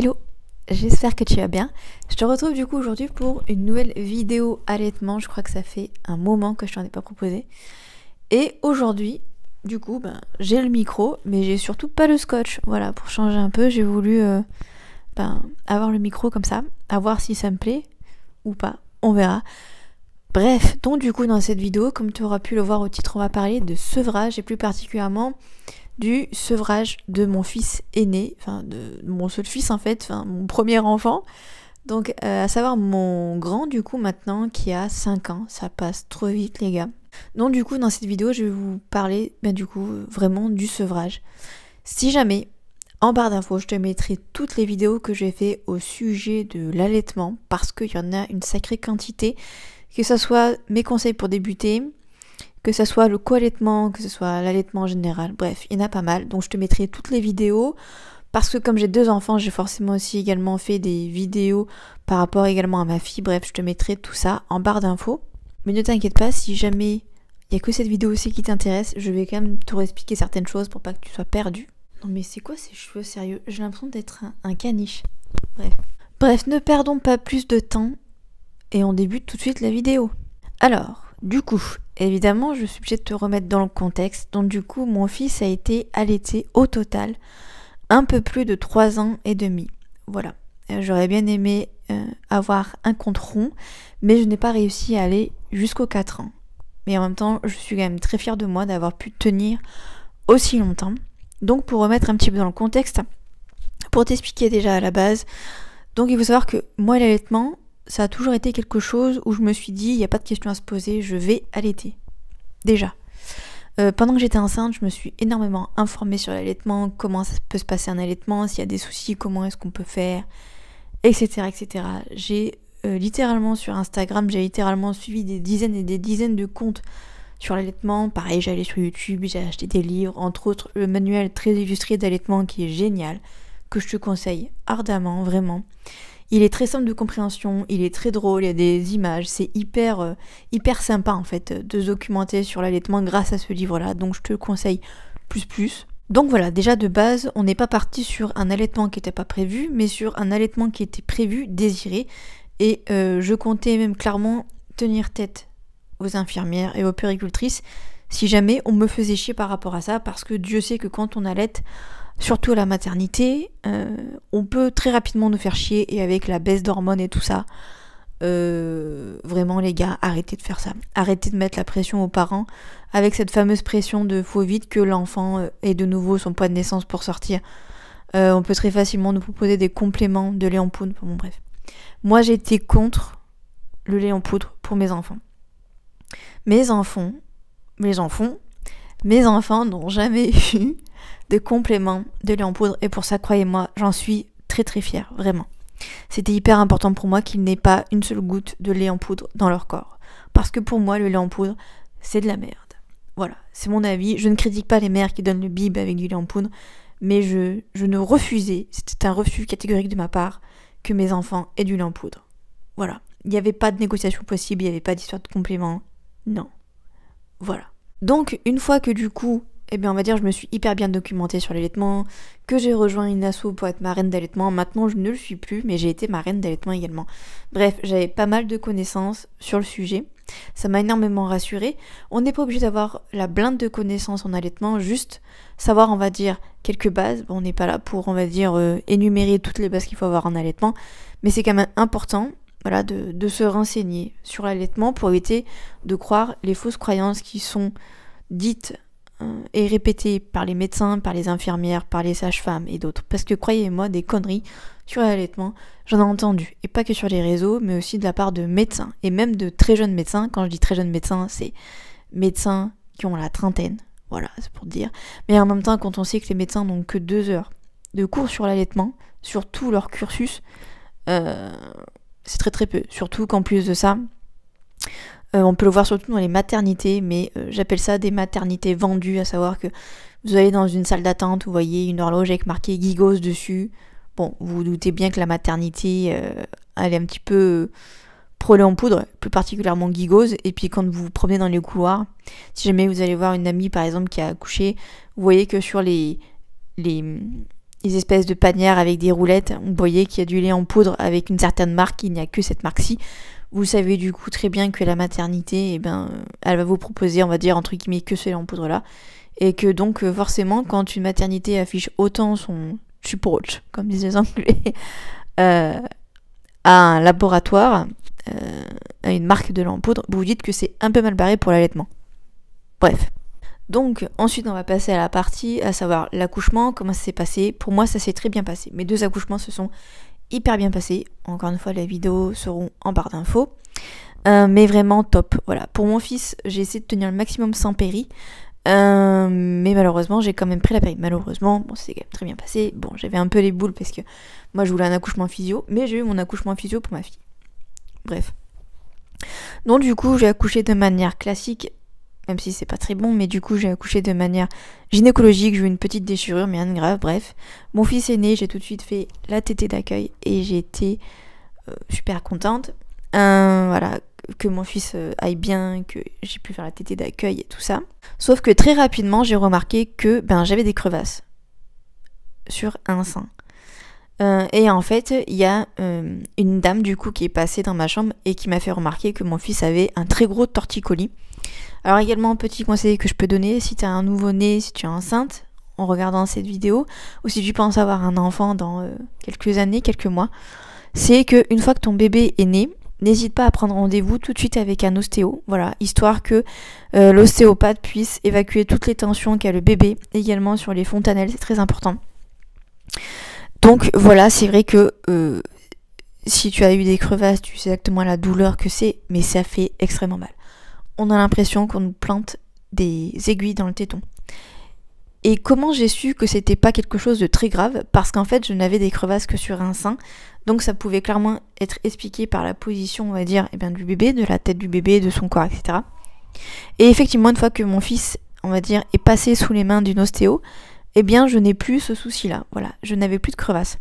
Hello, j'espère que tu vas bien. Je te retrouve du coup aujourd'hui pour une nouvelle vidéo allaitement. Je crois que ça fait un moment que je t'en ai pas proposé. Et aujourd'hui, du coup, j'ai le micro, mais j'ai surtout pas le scotch. Voilà, pour changer un peu, j'ai voulu avoir le micro comme ça, à voir si ça me plaît ou pas. On verra. Bref, donc du coup dans cette vidéo, comme tu auras pu le voir au titre, on va parler de sevrage et plus particulièrement du sevrage de mon fils aîné, enfin de mon seul fils en fait, enfin mon premier enfant. Donc à savoir mon grand du coup maintenant qui a 5 ans, ça passe trop vite les gars. Donc du coup dans cette vidéo je vais vous parler du coup vraiment du sevrage. Si jamais, en barre d'infos je te mettrai toutes les vidéos que j'ai fait au sujet de l'allaitement parce qu'il y en a une sacrée quantité. Que ce soit mes conseils pour débuter, que ce soit le co-allaitement, que ce soit l'allaitement en général, bref, il y en a pas mal. Donc je te mettrai toutes les vidéos, parce que comme j'ai 2 enfants, j'ai forcément aussi également fait des vidéos par rapport également à ma fille. Bref, je te mettrai tout ça en barre d'infos. Mais ne t'inquiète pas, si jamais il n'y a que cette vidéo aussi qui t'intéresse, je vais quand même te réexpliquer certaines choses pour pas que tu sois perdu. Non mais c'est quoi ces cheveux sérieux? J'ai l'impression d'être un caniche. Bref, ne perdons pas plus de temps. Et on débute tout de suite la vidéo. Alors, du coup, évidemment, je suis obligée de te remettre dans le contexte. Donc du coup, mon fils a été allaité au total un peu plus de 3 ans et demi. Voilà. J'aurais bien aimé avoir un compte rond, mais je n'ai pas réussi à aller jusqu'aux 4 ans. Mais en même temps, je suis quand même très fière de moi d'avoir pu tenir aussi longtemps. Donc pour remettre un petit peu dans le contexte, pour t'expliquer déjà à la base, donc il faut savoir que moi l'allaitement, ça a toujours été quelque chose où je me suis dit, il n'y a pas de question à se poser, je vais allaiter. Déjà. Pendant que j'étais enceinte, je me suis énormément informée sur l'allaitement, comment ça peut se passer un allaitement, s'il y a des soucis, comment est-ce qu'on peut faire, etc. etc. J'ai littéralement sur Instagram, j'ai littéralement suivi des dizaines et des dizaines de comptes sur l'allaitement. Pareil, j'allais sur YouTube, j'ai acheté des livres, entre autres le manuel très illustré d'allaitement qui est génial, que je te conseille ardemment, vraiment. Il est très simple de compréhension, il est très drôle, il y a des images, c'est hyper sympa en fait de se documenter sur l'allaitement grâce à ce livre-là, donc je te le conseille plus. Donc voilà, déjà de base, on n'est pas parti sur un allaitement qui n'était pas prévu, mais sur un allaitement qui était prévu, désiré, et je comptais même clairement tenir tête aux infirmières et aux puéricultrices si jamais on me faisait chier par rapport à ça, parce que Dieu sait que quand on allaite, surtout à la maternité, on peut très rapidement nous faire chier et avec la baisse d'hormones et tout ça, vraiment les gars, arrêtez de faire ça. Arrêtez de mettre la pression aux parents avec cette fameuse pression de faut vite que l'enfant ait de nouveau son poids de naissance pour sortir. On peut très facilement nous proposer des compléments de lait en poudre. Bon bref. Moi j'ai été contre le lait en poudre pour mes enfants. Mes enfants n'ont jamais eu de compléments de lait en poudre et pour ça, croyez-moi, j'en suis très fière, vraiment. C'était hyper important pour moi qu'il n'ait pas une seule goutte de lait en poudre dans leur corps. Parce que pour moi, le lait en poudre, c'est de la merde. Voilà, c'est mon avis. Je ne critique pas les mères qui donnent le bib avec du lait en poudre, mais je ne refusais, c'était un refus catégorique de ma part, que mes enfants aient du lait en poudre. Voilà, il n'y avait pas de négociation possible, il n'y avait pas d'histoire de complément. Non. Voilà. Donc, une fois que du coup, on va dire je me suis hyper bien documentée sur l'allaitement, que j'ai rejoint une asso pour être marraine d'allaitement. Maintenant je ne le suis plus, mais j'ai été marraine d'allaitement également. Bref, j'avais pas mal de connaissances sur le sujet. Ça m'a énormément rassurée. On n'est pas obligé d'avoir la blinde de connaissances en allaitement, juste savoir, on va dire, quelques bases. Bon, on n'est pas là pour, on va dire, énumérer toutes les bases qu'il faut avoir en allaitement, mais c'est quand même important, voilà, de se renseigner sur l'allaitement pour éviter de croire les fausses croyances qui sont dites et répétée par les médecins, par les infirmières, par les sages-femmes et d'autres. Parce que croyez-moi, des conneries sur l'allaitement, j'en ai entendu. Et pas que sur les réseaux, mais aussi de la part de médecins. Et même de très jeunes médecins. Quand je dis très jeunes médecins, c'est médecins qui ont la trentaine. Voilà, c'est pour dire. Mais en même temps, quand on sait que les médecins n'ont que 2 heures de cours sur l'allaitement, sur tout leur cursus, c'est très peu. Surtout qu'en plus de ça, on peut le voir surtout dans les maternités, mais j'appelle ça des maternités vendues, à savoir que vous allez dans une salle d'attente, vous voyez une horloge avec marqué Gigos dessus. Bon, vous vous doutez bien que la maternité, elle est un petit peu pro lait en poudre, plus particulièrement Gigos. Et puis quand vous vous promenez dans les couloirs, si jamais vous allez voir une amie par exemple qui a accouché, vous voyez que sur les les espèces de panières avec des roulettes. Vous voyez qu'il y a du lait en poudre avec une certaine marque, il n'y a que cette marque-ci. Vous savez du coup très bien que la maternité, eh ben, elle va vous proposer, on va dire, entre guillemets, que ce lait en poudre-là. Et que donc, forcément, quand une maternité affiche autant son approach, comme disent les Anglais, à un laboratoire, à une marque de lait en poudre, vous vous dites que c'est un peu mal barré pour l'allaitement. Bref. Donc, ensuite, on va passer à la partie, à savoir l'accouchement, comment ça s'est passé. Pour moi, ça s'est très bien passé. Mes 2 accouchements se sont hyper bien passés. Encore une fois, les vidéos seront en barre d'infos. Mais vraiment top. Voilà. Pour mon fils, j'ai essayé de tenir le maximum sans péri. Mais malheureusement, j'ai quand même pris la péri. Malheureusement, bon, c'est quand même très bien passé. Bon, j'avais un peu les boules parce que moi, je voulais un accouchement physio. Mais j'ai eu mon accouchement physio pour ma fille. Bref. Donc, du coup, j'ai accouché de manière classique. Même si c'est pas très bon, mais du coup j'ai accouché de manière gynécologique, j'ai eu une petite déchirure, mais rien de grave, bref. Mon fils est né, j'ai tout de suite fait la tétée d'accueil et j'ai été super contente. Voilà, que mon fils aille bien, que j'ai pu faire la tétée d'accueil et tout ça. Sauf que très rapidement j'ai remarqué que j'avais des crevasses sur un sein. Et en fait, il y a une dame du coup qui est passée dans ma chambre et qui m'a fait remarquer que mon fils avait un très gros torticolis. Alors également, un petit conseil que je peux donner, si tu as un nouveau-né, si tu es enceinte, en regardant cette vidéo, ou si tu penses avoir un enfant dans quelques années, quelques mois, c'est qu'une fois que ton bébé est né, n'hésite pas à prendre rendez-vous tout de suite avec un ostéo, voilà, histoire que l'ostéopathe puisse évacuer toutes les tensions qu'a le bébé, également sur les fontanelles, c'est très important. Donc voilà, c'est vrai que si tu as eu des crevasses, tu sais exactement la douleur que c'est, mais ça fait extrêmement mal. On a l'impression qu'on nous plante des aiguilles dans le téton. Et comment j'ai su que c'était pas quelque chose de très grave? Parce qu'en fait, je n'avais des crevasses que sur un sein, donc ça pouvait clairement être expliqué par la position, on va dire, du bébé, de la tête du bébé, de son corps, etc. Et effectivement, une fois que mon fils, on va dire, est passé sous les mains d'une ostéo, je n'ai plus ce souci-là. Voilà, je n'avais plus de crevasses.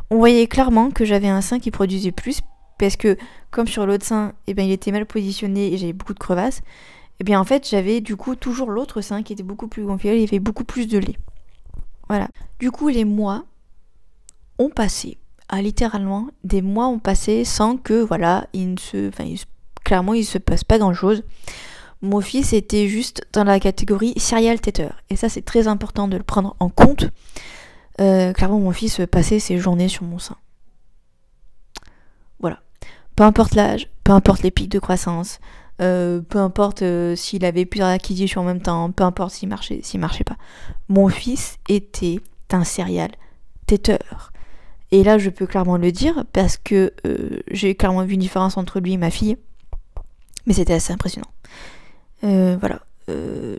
On voyait clairement que j'avais un sein qui produisait plus, parce que comme sur l'autre sein, il était mal positionné et j'avais beaucoup de crevasses, en fait j'avais du coup toujours l'autre sein qui était beaucoup plus gonflé, il y avait beaucoup plus de lait. Voilà. Du coup les mois ont passé, littéralement des mois ont passé sans que clairement il se passe pas grand chose. Mon fils était juste dans la catégorie serial tether et ça c'est très important de le prendre en compte. Clairement mon fils passait ses journées sur mon sein. Voilà. Peu importe l'âge, peu importe les pics de croissance, peu importe s'il avait plusieurs acquisitions en même temps, peu importe s'il marchait pas. Mon fils était un serial tether. Et là, je peux clairement le dire parce que j'ai clairement vu une différence entre lui et ma fille. Mais c'était assez impressionnant. Voilà.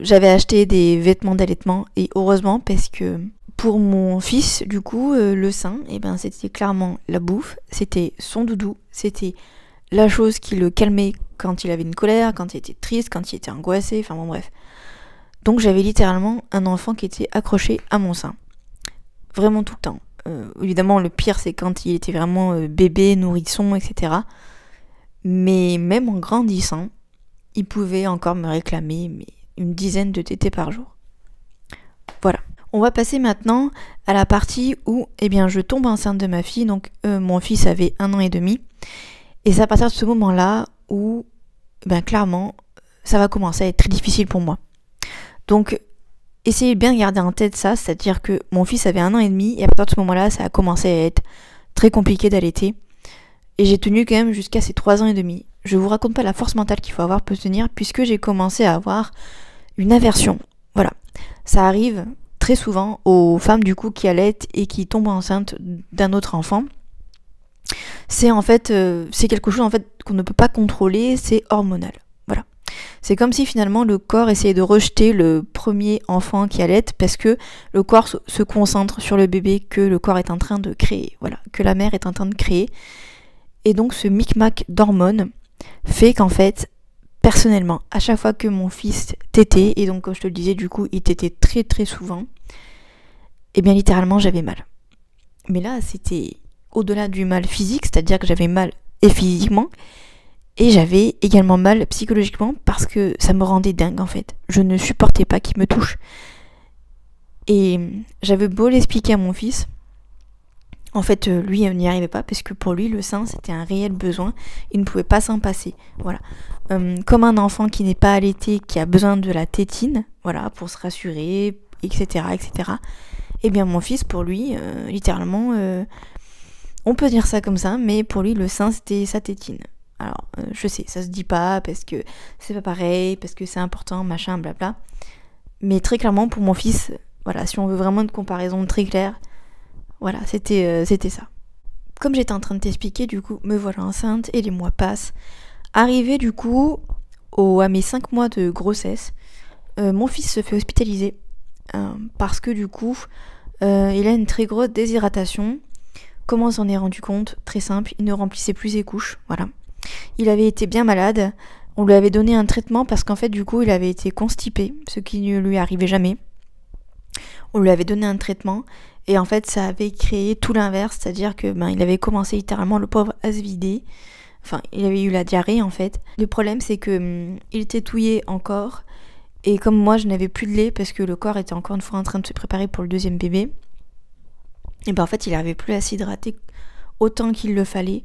J'avais acheté des vêtements d'allaitement et heureusement parce que pour mon fils, du coup, le sein, c'était clairement la bouffe, c'était son doudou, c'était la chose qui le calmait quand il avait une colère, quand il était triste, quand il était angoissé, enfin bon bref. Donc j'avais littéralement un enfant qui était accroché à mon sein. Vraiment tout le temps. Évidemment, le pire, c'est quand il était vraiment bébé, nourrisson, etc. Mais même en grandissant, il pouvait encore me réclamer une dizaine de tétées par jour. Voilà. On va passer maintenant à la partie où je tombe enceinte de ma fille. Donc mon fils avait 1 an et demi. Et c'est à partir de ce moment-là où clairement ça va commencer à être très difficile pour moi. Donc essayez bien de garder en tête ça, c'est-à-dire que mon fils avait 1 an et demi et à partir de ce moment-là ça a commencé à être très compliqué d'allaiter. Et j'ai tenu quand même jusqu'à ses 3 ans et demi. Je vous raconte pas la force mentale qu'il faut avoir pour tenir puisque j'ai commencé à avoir une aversion. Voilà. Ça arrive très souvent aux femmes du coup qui allaitent et qui tombent enceintes d'un autre enfant. C'est en fait c'est quelque chose en fait qu'on ne peut pas contrôler, c'est hormonal. Voilà. C'est comme si finalement le corps essayait de rejeter le premier enfant qui allait parce que le corps se concentre sur le bébé que le corps est en train de créer, voilà, que la mère est en train de créer. Et donc ce micmac d'hormones fait qu'en fait, personnellement, à chaque fois que mon fils tétait, et donc comme je te le disais, du coup, il tétait très très souvent, littéralement j'avais mal. Mais là, c'était au-delà du mal physique, c'est-à-dire que j'avais mal et physiquement, et j'avais également mal psychologiquement parce que ça me rendait dingue en fait. Je ne supportais pas qu'il me touche. Et j'avais beau l'expliquer à mon fils, En fait, lui, n'y arrivait pas parce que pour lui, le sein, c'était un réel besoin. Il ne pouvait pas s'en passer. Voilà. Comme un enfant qui n'est pas allaité, qui a besoin de la tétine, voilà, pour se rassurer, etc., etc. Eh bien, mon fils, pour lui, littéralement, on peut dire ça comme ça, mais pour lui, le sein, c'était sa tétine. Alors, je sais, ça se dit pas parce que c'est pas pareil, parce que c'est important, machin, blabla. Mais très clairement, pour mon fils, voilà, si on veut vraiment une comparaison très claire, voilà, c'était ça. Comme j'étais en train de t'expliquer, du coup, me voilà enceinte et les mois passent. Arrivé, du coup, à mes 5 mois de grossesse, mon fils se fait hospitaliser parce que, du coup, il a une très grosse déshydratation. Comment on s'en est rendu compte? Très simple, il ne remplissait plus ses couches, voilà. Il avait été bien malade, on lui avait donné un traitement parce qu'en fait, du coup, il avait été constipé, ce qui ne lui arrivait jamais. On lui avait donné un traitement et en fait, ça avait créé tout l'inverse, c'est-à-dire que il avait commencé littéralement, le pauvre, à se vider. Enfin, il avait eu la diarrhée en fait. Le problème, c'est que il tétouillait encore et comme moi, je n'avais plus de lait parce que le corps était encore une fois en train de se préparer pour le deuxième bébé. Et en fait, il n'arrivait plus à s'hydrater autant qu'il le fallait.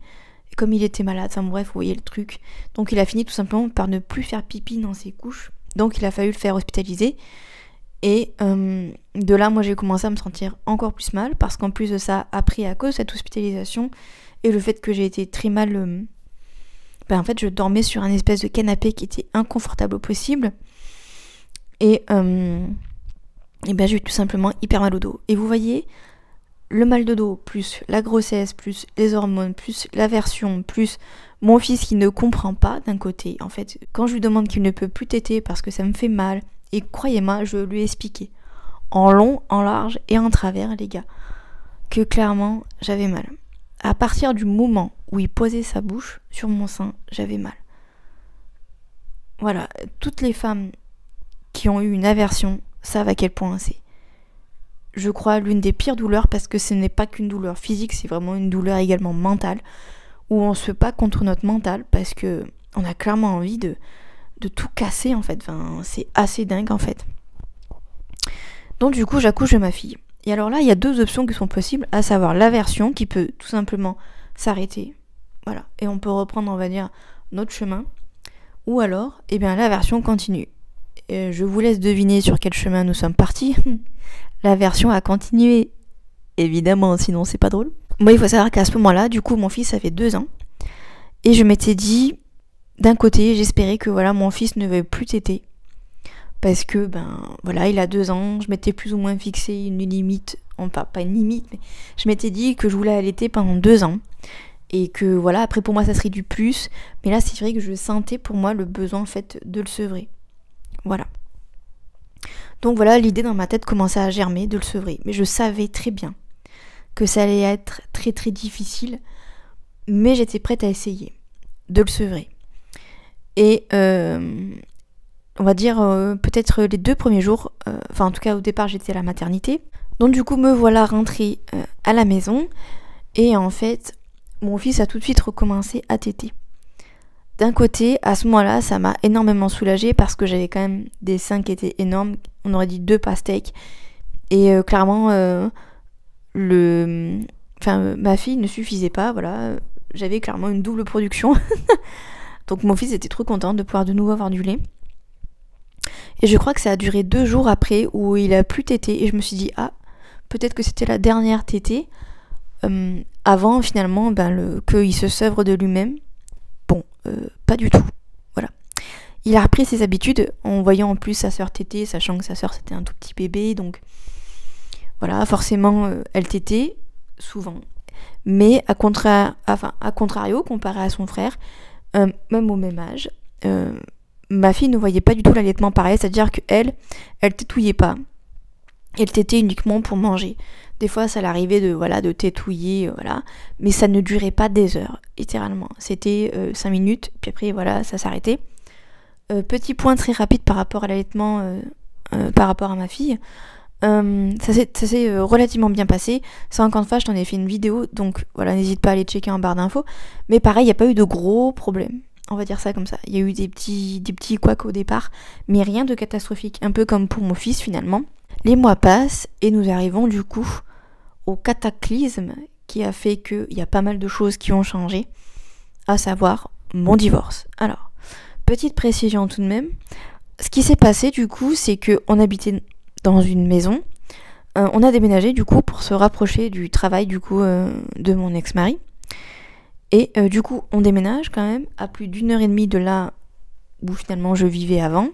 Et comme il était malade, enfin bref, vous voyez le truc. Donc il a fini tout simplement par ne plus faire pipi dans ses couches. Donc il a fallu le faire hospitaliser. Et de là, moi j'ai commencé à me sentir encore plus mal. Parce qu'en plus de ça, après, à cause de cette hospitalisation et le fait que j'ai été très mal... en fait, je dormais sur un espèce de canapé qui était inconfortable au possible. Et j'ai eu tout simplement hyper mal au dos. Et vous voyez... Le mal de dos, plus la grossesse, plus les hormones, plus l'aversion, plus mon fils qui ne comprend pas d'un côté. En fait, quand je lui demande qu'il ne peut plus téter parce que ça me fait mal, et croyez-moi, je lui ai expliqué en long, en large et en travers, les gars, que clairement, j'avais mal. À partir du moment où il posait sa bouche sur mon sein, j'avais mal. Voilà, toutes les femmes qui ont eu une aversion savent à quel point c'est. Je crois, l'une des pires douleurs parce que ce n'est pas qu'une douleur physique, c'est vraiment une douleur également mentale où on se bat contre notre mental parce que on a clairement envie de tout casser en fait. Enfin, c'est assez dingue en fait. Donc du coup, j'accouche de ma fille. Et alors là, il y a 2 options qui sont possibles, à savoir l'aversion qui peut tout simplement s'arrêter. Voilà. Et on peut reprendre, on va dire, notre chemin. Ou alors, l'aversion continue. Et je vous laisse deviner sur quel chemin nous sommes partis. L'aversion a continué, évidemment, sinon c'est pas drôle. Moi, il faut savoir qu'à ce moment-là, du coup, mon fils avait 2 ans. Et je m'étais dit, d'un côté, j'espérais que voilà, mon fils ne veuille plus téter. Parce que, il a 2 ans, je m'étais plus ou moins fixé une limite, enfin pas une limite, mais je m'étais dit que je voulais allaiter pendant 2 ans. Et que voilà, après pour moi ça serait du plus. Mais là, c'est vrai que je sentais pour moi le besoin en fait de le sevrer. Voilà. Donc voilà, l'idée dans ma tête commençait à germer de le sevrer. Mais je savais très bien que ça allait être très très difficile. Mais j'étais prête à essayer de le sevrer. Et on va dire peut-être les 2 premiers jours, en tout cas au départ j'étais à la maternité. Donc du coup me voilà rentrée à la maison. Et en fait, mon fils a tout de suite recommencé à téter. D'un côté, à ce moment-là, ça m'a énormément soulagée parce que j'avais quand même des seins qui étaient énormes. On aurait dit 2 pastèques. Et clairement, ma fille ne suffisait pas. Voilà, j'avais clairement une double production. Donc mon fils était trop content de pouvoir de nouveau avoir du lait. Et je crois que ça a duré 2 jours après où il a plus tété. Et je me suis dit, peut-être que c'était la dernière tétée. Avant finalement qu'il se sevre de lui-même. Bon, pas du tout. Voilà. Il a repris ses habitudes en voyant en plus sa sœur téter, sachant que sa sœur c'était un tout petit bébé, donc voilà, forcément elle tétait souvent. Mais à contrario, comparé à son frère, même au même âge, ma fille ne voyait pas du tout l'allaitement pareil, c'est-à-dire qu'elle tétouillait pas. Elle tétait uniquement pour manger. Des fois, ça l'arrivait de tétouiller, mais ça ne durait pas des heures, littéralement. C'était 5 minutes, puis après, ça s'arrêtait. Petit point très rapide par rapport à l'allaitement, par rapport à ma fille. Ça s'est relativement bien passé. Ça, encore une fois, je t'en ai fait une vidéo, donc voilà, n'hésite pas à aller checker en barre d'infos. Mais pareil, il n'y a pas eu de gros problèmes. On va dire ça comme ça. Il y a eu des petits couacs au départ, mais rien de catastrophique. Un peu comme pour mon fils, finalement. Les mois passent, et nous arrivons du coup au cataclysme qui a fait qu'il y a pas mal de choses qui ont changé, à savoir mon divorce. Alors, petite précision tout de même, ce qui s'est passé du coup, c'est qu'on habitait dans une maison, on a déménagé du coup pour se rapprocher du travail du coup de mon ex-mari, et du coup on déménage quand même à plus d'1h30 de là où finalement je vivais avant,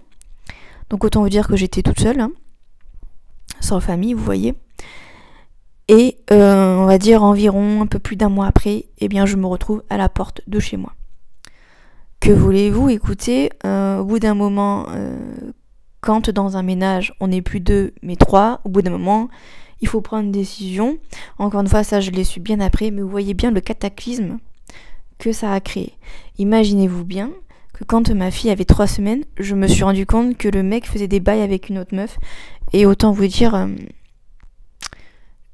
donc autant vous dire que j'étais toute seule, hein, sans famille, vous voyez. Et on va dire environ un peu plus d'un mois après, eh bien je me retrouve à la porte de chez moi. Que voulez-vous, écoutez, au bout d'un moment, quand dans un ménage on n'est plus 2 mais 3, au bout d'un moment il faut prendre une décision. Encore une fois, ça je l'ai su bien après, mais vous voyez bien le cataclysme que ça a créé. Imaginez-vous bien que quand ma fille avait 3 semaines, je me suis rendu compte que le mec faisait des bails avec une autre meuf, et autant vous dire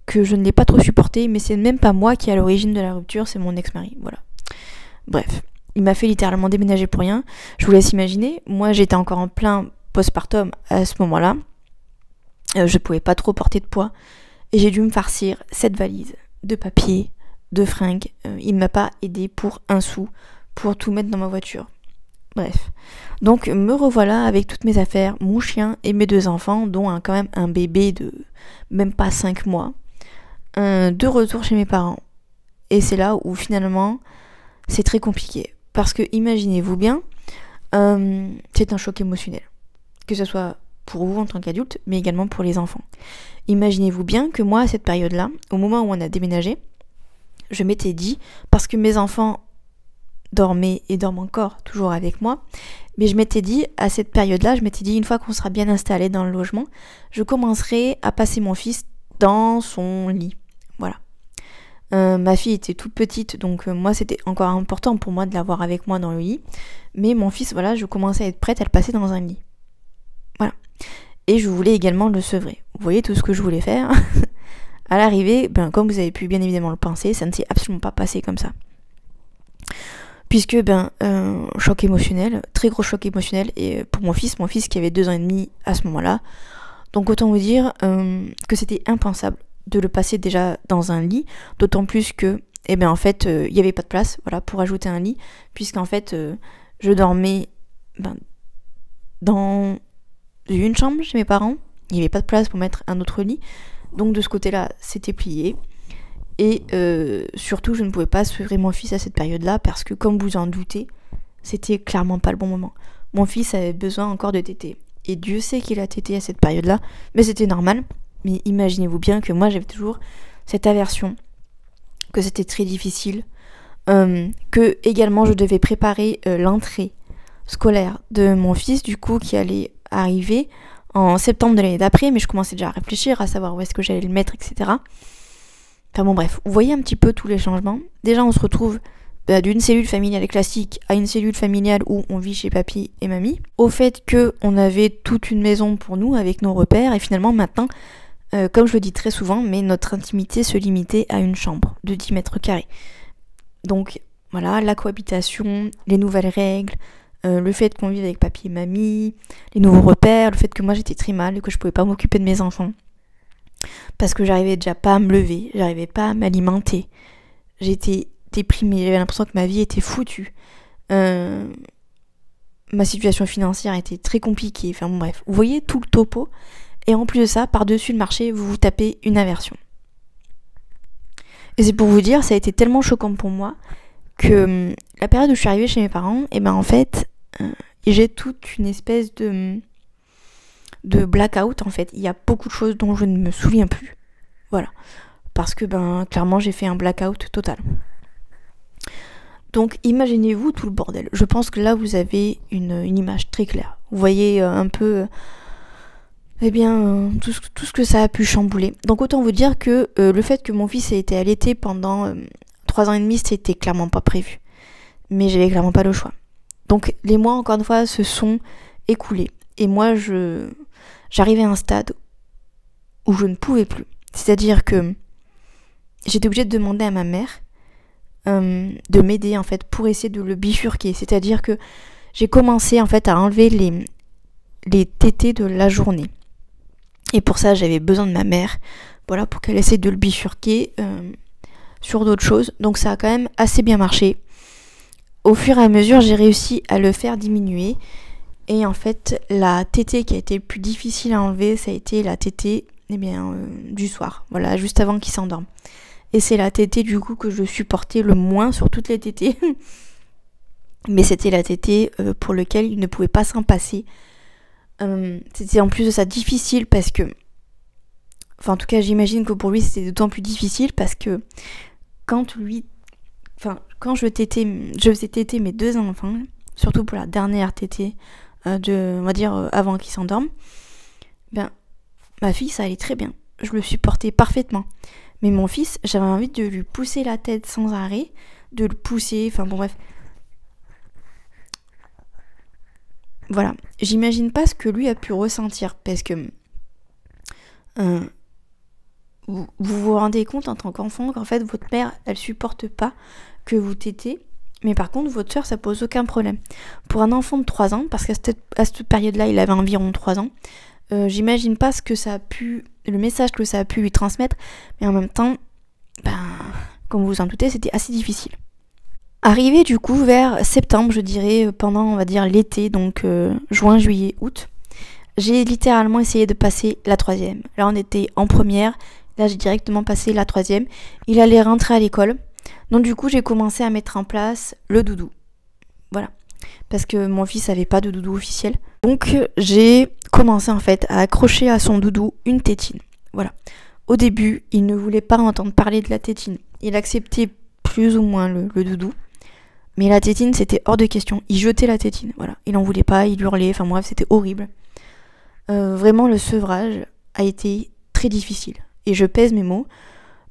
que je ne l'ai pas trop supporté, mais c'est même pas moi qui est à l'origine de la rupture, c'est mon ex-mari, voilà. Bref, il m'a fait littéralement déménager pour rien. Je vous laisse imaginer, moi j'étais encore en plein postpartum à ce moment-là, je pouvais pas trop porter de poids, et j'ai dû me farcir 7 valises de papier, de fringues, il m'a pas aidé pour un sou, pour tout mettre dans ma voiture. Bref, donc me revoilà avec toutes mes affaires, mon chien et mes 2 enfants, dont quand même un bébé de même pas 5 mois, de retour chez mes parents. Et c'est là où finalement c'est très compliqué, parce que imaginez-vous bien, c'est un choc émotionnel, que ce soit pour vous en tant qu'adulte, mais également pour les enfants. Imaginez-vous bien que moi à cette période-là, au moment où on a déménagé, je m'étais dit, parce que mes enfants dormaient et dorment encore toujours avec moi, mais je m'étais dit, à cette période-là, je m'étais dit, une fois qu'on sera bien installé dans le logement, je commencerai à passer mon fils dans son lit. Voilà. Ma fille était toute petite, donc moi c'était encore important pour moi de l'avoir avec moi dans le lit, mais mon fils, voilà, je commençais à être prête à le passer dans un lit. Voilà. Et je voulais également le sevrer. Vous voyez tout ce que je voulais faire. À l'arrivée, comme vous avez pu bien évidemment le penser, ça ne s'est absolument pas passé comme ça. Puisque, choc émotionnel, très gros choc émotionnel, et pour mon fils qui avait 2 ans et demi à ce moment-là. Donc autant vous dire que c'était impensable de le passer déjà dans un lit, d'autant plus que, en fait, il n'y avait pas de place, voilà, pour ajouter un lit, puisqu'en fait, je dormais dans une chambre chez mes parents, il n'y avait pas de place pour mettre un autre lit, donc de ce côté-là, c'était plié. Et surtout, je ne pouvais pas sevrer mon fils à cette période-là, parce que, comme vous en doutez, c'était clairement pas le bon moment. Mon fils avait besoin encore de téter. Et Dieu sait qu'il a tété à cette période-là, mais c'était normal. Mais imaginez-vous bien que moi, j'avais toujours cette aversion, que c'était très difficile, que également je devais préparer l'entrée scolaire de mon fils, du coup, qui allait arriver en septembre de l'année d'après, mais je commençais déjà à réfléchir, à savoir où est-ce que j'allais le mettre, etc. Enfin bon bref, vous voyez un petit peu tous les changements. Déjà on se retrouve d'une cellule familiale classique à une cellule familiale où on vit chez papy et mamie, au fait qu'on avait toute une maison pour nous avec nos repères, et finalement maintenant, comme je le dis très souvent, mais notre intimité se limitait à une chambre de 10 mètres carrés. Donc voilà, la cohabitation, les nouvelles règles, le fait qu'on vive avec papy et mamie, les nouveaux repères, le fait que moi j'étais très mal et que je pouvais pas m'occuper de mes enfants. Parce que j'arrivais déjà pas à me lever, j'arrivais pas à m'alimenter. J'étais déprimée, j'avais l'impression que ma vie était foutue. Ma situation financière était très compliquée. Enfin bon, bref, vous voyez tout le topo. Et en plus de ça, par-dessus le marché, vous vous tapez une aversion. Et c'est pour vous dire, ça a été tellement choquant pour moi que la période où je suis arrivée chez mes parents, en fait, j'ai toute une espèce de blackout en fait. Il y a beaucoup de choses dont je ne me souviens plus. Voilà. Parce que clairement j'ai fait un blackout total. Donc imaginez-vous tout le bordel. Je pense que là vous avez une image très claire. Vous voyez un peu tout ce que ça a pu chambouler. Donc autant vous dire que le fait que mon fils ait été allaité pendant 3 ans et demi, c'était clairement pas prévu. Mais j'avais clairement pas le choix. Donc les mois encore une fois se sont écoulés. Et moi j'arrivais à un stade où je ne pouvais plus. C'est-à-dire que j'étais obligée de demander à ma mère de m'aider en fait pour essayer de le bifurquer. C'est-à-dire que j'ai commencé en fait à enlever les tétés de la journée. Et pour ça j'avais besoin de ma mère, voilà, pour qu'elle essaie de le bifurquer sur d'autres choses. Donc ça a quand même assez bien marché. Au fur et à mesure, j'ai réussi à le faire diminuer. Et en fait, la tétée qui a été le plus difficile à enlever, ça a été la tétée du soir. Voilà, juste avant qu'il s'endorme. Et c'est la tétée du coup que je supportais le moins sur toutes les tétées. Mais c'était la tétée pour laquelle il ne pouvait pas s'en passer. C'était en plus de ça difficile parce que... Enfin en tout cas j'imagine que pour lui c'était d'autant plus difficile parce que quand je faisais téter mes 2 enfants, surtout pour la dernière tétée, on va dire avant qu'ils s'endorment, ma fille ça allait très bien. Je le supportais parfaitement. Mais mon fils, j'avais envie de lui pousser la tête sans arrêt, de le pousser, enfin bon bref. Voilà, j'imagine pas ce que lui a pu ressentir parce que vous vous rendez compte en tant qu'enfant qu'en fait votre mère elle supporte pas que vous tétez, mais par contre votre soeur ça pose aucun problème. Pour un enfant de 3 ans, parce qu'à cette période-là il avait environ 3 ans, j'imagine pas ce que ça a pu, le message que ça a pu lui transmettre, mais en même temps, comme vous vous en doutez, c'était assez difficile. Arrivé du coup vers septembre, je dirais, pendant on va dire l'été, donc juin, juillet, août, j'ai littéralement essayé de passer la 3e. Là on était en première, là j'ai directement passé la 3e. Il allait rentrer à l'école, donc du coup j'ai commencé à mettre en place le doudou. Voilà, parce que mon fils n'avait pas de doudou officiel. Donc j'ai commencé en fait à accrocher à son doudou une tétine. Voilà. Au début, il ne voulait pas entendre parler de la tétine. Il acceptait plus ou moins le doudou. Mais la tétine, c'était hors de question. Il jetait la tétine, voilà. Il en voulait pas, il hurlait, enfin bref, c'était horrible. Vraiment, le sevrage a été très difficile. Et je pèse mes mots,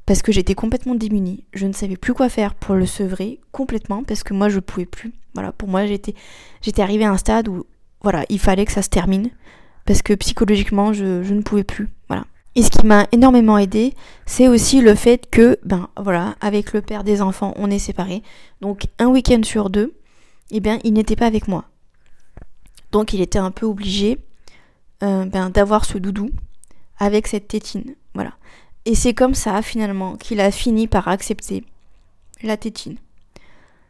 parce que j'étais complètement démunie. Je ne savais plus quoi faire pour le sevrer complètement, parce que moi, je pouvais plus. Voilà, pour moi, j'étais arrivée à un stade où, voilà, il fallait que ça se termine, parce que psychologiquement, je ne pouvais plus, voilà. Et ce qui m'a énormément aidée, c'est aussi le fait que, voilà, avec le père des enfants, on est séparés. Donc, un week-end sur 2, il n'était pas avec moi. Donc, il était un peu obligé d'avoir ce doudou avec cette tétine. Voilà. Et c'est comme ça, finalement, qu'il a fini par accepter la tétine.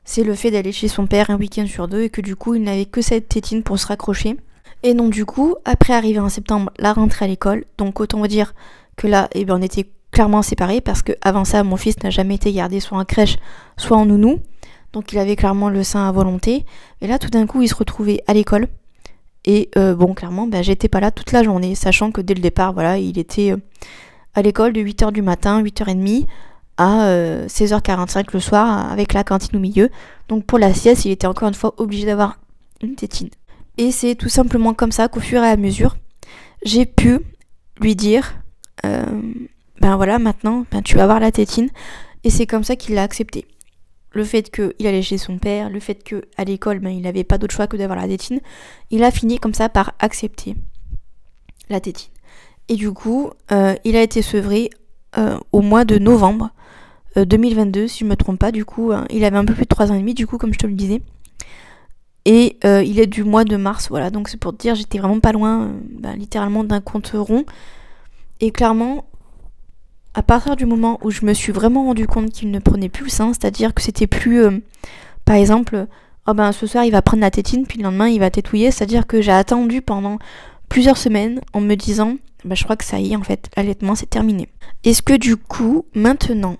C'est le fait d'aller chez son père un week-end sur 2 et que du coup, il n'avait que cette tétine pour se raccrocher. Et donc du coup, après arriver en septembre, la rentrée à l'école, donc autant vous dire que là, on était clairement séparés parce que avant ça, mon fils n'a jamais été gardé soit en crèche, soit en nounou, donc il avait clairement le sein à volonté. Et là, tout d'un coup, il se retrouvait à l'école. Et clairement, j'étais pas là toute la journée, sachant que dès le départ, voilà, il était à l'école de 8h du matin, 8h30 à 16h45 le soir avec la cantine au milieu. Donc pour la sieste, il était encore une fois obligé d'avoir une tétine. Et c'est tout simplement comme ça qu'au fur et à mesure, j'ai pu lui dire, voilà, maintenant, tu vas avoir la tétine. Et c'est comme ça qu'il l'a accepté. Le fait qu'il allait chez son père, le fait qu'à l'école, il n'avait pas d'autre choix que d'avoir la tétine, il a fini comme ça par accepter la tétine. Et du coup, il a été sevré au mois de novembre 2022, si je ne me trompe pas. Du coup, il avait un peu plus de 3 ans et demi, du coup, comme je te le disais. Et il est du mois de mars, voilà, donc c'est pour te dire, j'étais vraiment pas loin, littéralement d'un compte rond. Et clairement, à partir du moment où je me suis vraiment rendu compte qu'il ne prenait plus le sein, c'est-à-dire que c'était plus, par exemple, ce soir il va prendre la tétine, puis le lendemain il va tétouiller, c'est-à-dire que j'ai attendu pendant plusieurs semaines en me disant, je crois que ça y est, en fait, l'allaitement c'est terminé. Est-ce que du coup, maintenant,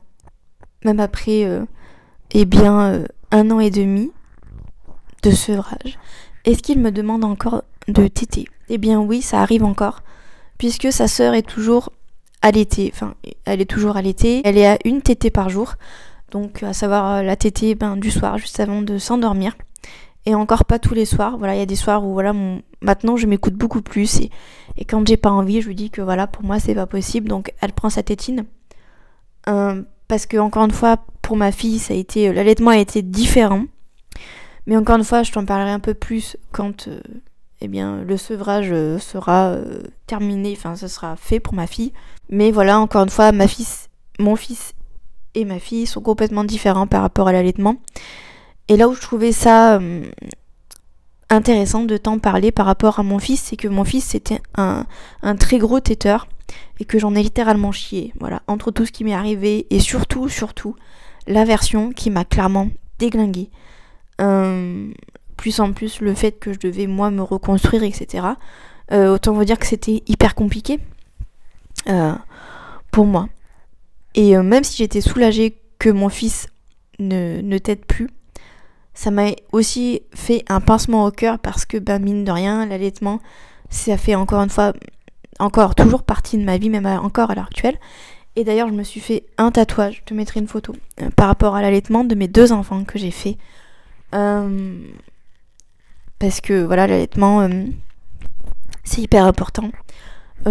même après, 1 an et demi, de sevrage, est-ce qu'il me demande encore de téter ? Eh bien oui, ça arrive encore, puisque sa sœur est toujours allaitée, elle est toujours allaitée, elle est à une tétée par jour, donc à savoir la tétée du soir, juste avant de s'endormir, et encore pas tous les soirs, voilà, il y a des soirs où voilà, maintenant je m'écoute beaucoup plus, et quand j'ai pas envie, je lui dis que voilà, pour moi c'est pas possible, donc elle prend sa tétine, parce que encore une fois, pour ma fille, l'allaitement a été différent. Mais encore une fois, je t'en parlerai un peu plus quand le sevrage sera terminé, ce sera fait pour ma fille. Mais voilà, encore une fois, mon fils et ma fille sont complètement différents par rapport à l'allaitement. Et là où je trouvais ça intéressant de t'en parler par rapport à mon fils, c'est que mon fils c'était un très gros téteur. et que j'en ai littéralement chié, voilà, entre tout ce qui m'est arrivé et surtout l'aversion qui m'a clairement déglinguée. Plus en plus le fait que je devais moi me reconstruire, etc. Autant vous dire que c'était hyper compliqué pour moi. Et même si j'étais soulagée que mon fils ne t'aide plus, ça m'a aussi fait un pincement au cœur parce que mine de rien, l'allaitement, ça fait encore une fois, toujours partie de ma vie, même encore à l'heure actuelle. Et d'ailleurs, je me suis fait un tatouage, je te mettrai une photo, par rapport à l'allaitement de mes 2 enfants que j'ai fait. Parce que voilà, l'allaitement, c'est hyper important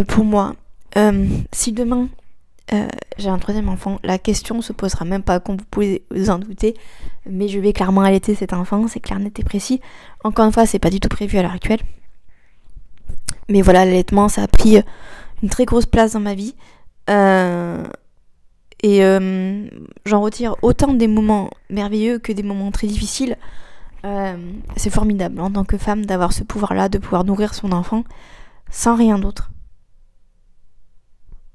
pour moi. Si demain j'ai un 3e enfant, la question se posera même pas, comme vous pouvez vous en douter, mais je vais clairement allaiter cet enfant, c'est clair, net et précis. Encore une fois, c'est pas du tout prévu à l'heure actuelle. Mais voilà, l'allaitement, ça a pris une très grosse place dans ma vie. J'en retire autant des moments merveilleux que des moments très difficiles. C'est formidable en tant que femme d'avoir ce pouvoir-là, de pouvoir nourrir son enfant sans rien d'autre.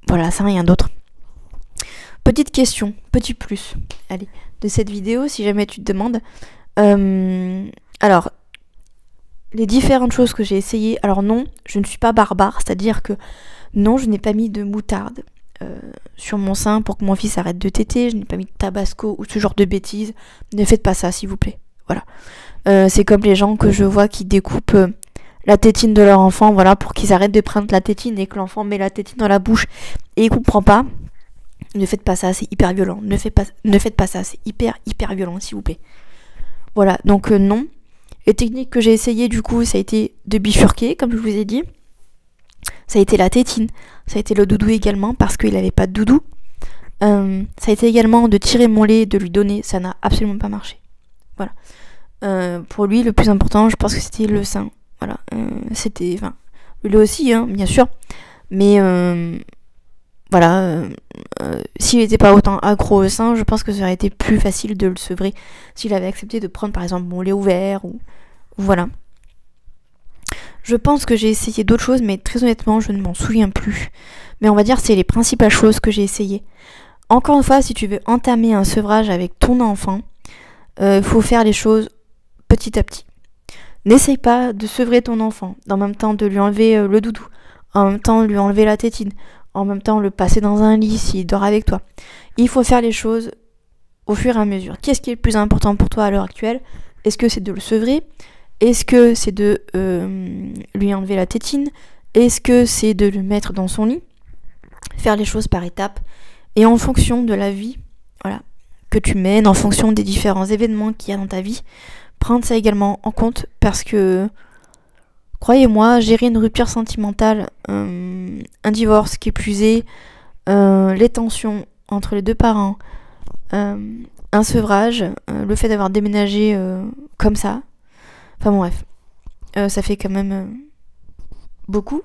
Voilà, sans rien d'autre. Petite question, petit plus, allez, de cette vidéo, si jamais tu te demandes. Alors, les différentes choses que j'ai essayées. Alors non, je ne suis pas barbare, c'est-à-dire que non, je n'ai pas mis de moutarde sur mon sein pour que mon fils arrête de téter, je n'ai pas mis de tabasco ou ce genre de bêtises. Ne faites pas ça, s'il vous plaît. Voilà. C'est comme les gens que je vois qui découpent la tétine de leur enfant, voilà, pour qu'ils arrêtent de prendre la tétine et que l'enfant met la tétine dans la bouche et il comprend pas. Ne faites pas ça, c'est hyper violent. Ne faites pas ça, c'est hyper violent, s'il vous plaît. Voilà, donc non. Les techniques que j'ai essayées, du coup, ça a été de bifurquer, comme je vous ai dit. Ça a été la tétine. Ça a été le doudou également, parce qu'il n'avait pas de doudou. Ça a été également de tirer mon lait, de lui donner. Ça n'a absolument pas marché. Voilà. Pour lui, le plus important, je pense que c'était le sein. Voilà. C'était... Enfin, le lait aussi, hein, bien sûr. Mais... voilà, s'il n'était pas autant accro au sein, je pense que ça aurait été plus facile de le sevrer s'il avait accepté de prendre par exemple mon lait ouvert ou voilà. Je pense que j'ai essayé d'autres choses, mais très honnêtement, je ne m'en souviens plus. Mais on va dire que c'est les principales choses que j'ai essayées. Encore une fois, si tu veux entamer un sevrage avec ton enfant, faut faire les choses petit à petit. N'essaye pas de sevrer ton enfant, en même temps de lui enlever le doudou, en même temps de lui enlever la tétine, en même temps le passer dans un lit s'il dort avec toi. Il faut faire les choses au fur et à mesure. Qu'est-ce qui est le plus important pour toi à l'heure actuelle? Est-ce que c'est de le sevrer? Est-ce que c'est de lui enlever la tétine? Est-ce que c'est de le mettre dans son lit? Faire les choses par étapes et en fonction de la vie, voilà, que tu mènes, en fonction des différents événements qu'il y a dans ta vie. Prendre ça également en compte parce que croyez-moi, gérer une rupture sentimentale, un divorce qui est plus est, les tensions entre les 2 parents, un sevrage, le fait d'avoir déménagé comme ça, enfin bon, bref, ça fait quand même beaucoup.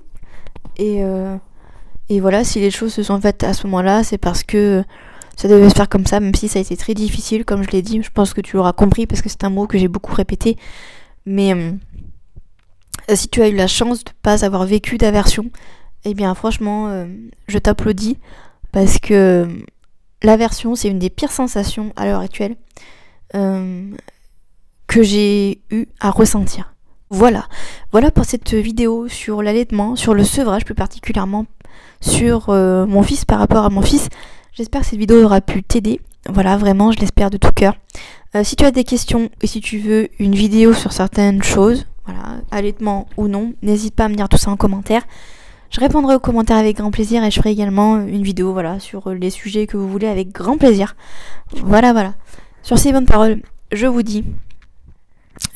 Et voilà, si les choses se sont faites à ce moment-là, c'est parce que ça devait se faire comme ça, même si ça a été très difficile, comme je l'ai dit. Je pense que tu l'auras compris parce que c'est un mot que j'ai beaucoup répété. Mais si tu as eu la chance de ne pas avoir vécu d'aversion, eh bien franchement, je t'applaudis parce que l'aversion, c'est une des pires sensations à l'heure actuelle que j'ai eu à ressentir. Voilà pour cette vidéo sur l'allaitement, sur le sevrage plus particulièrement, sur mon fils par rapport à mon fils. J'espère que cette vidéo aura pu t'aider. Voilà, vraiment, je l'espère de tout cœur. Si tu as des questions et si tu veux une vidéo sur certaines choses, voilà, allaitement ou non, n'hésite pas à me dire tout ça en commentaire. Je répondrai aux commentaires avec grand plaisir et je ferai également une vidéo, voilà, sur les sujets que vous voulez avec grand plaisir. Voilà. Sur ces bonnes paroles, je vous dis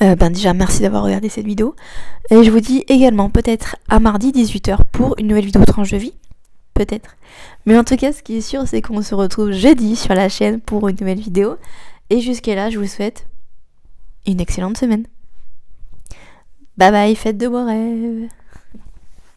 déjà merci d'avoir regardé cette vidéo et je vous dis également peut-être à mardi 18h pour une nouvelle vidéo tranche de vie. Peut-être. Mais en tout cas, ce qui est sûr, c'est qu'on se retrouve jeudi sur la chaîne pour une nouvelle vidéo. Et jusqu'à là, je vous souhaite une excellente semaine. Bye bye, faites de beaux rêves.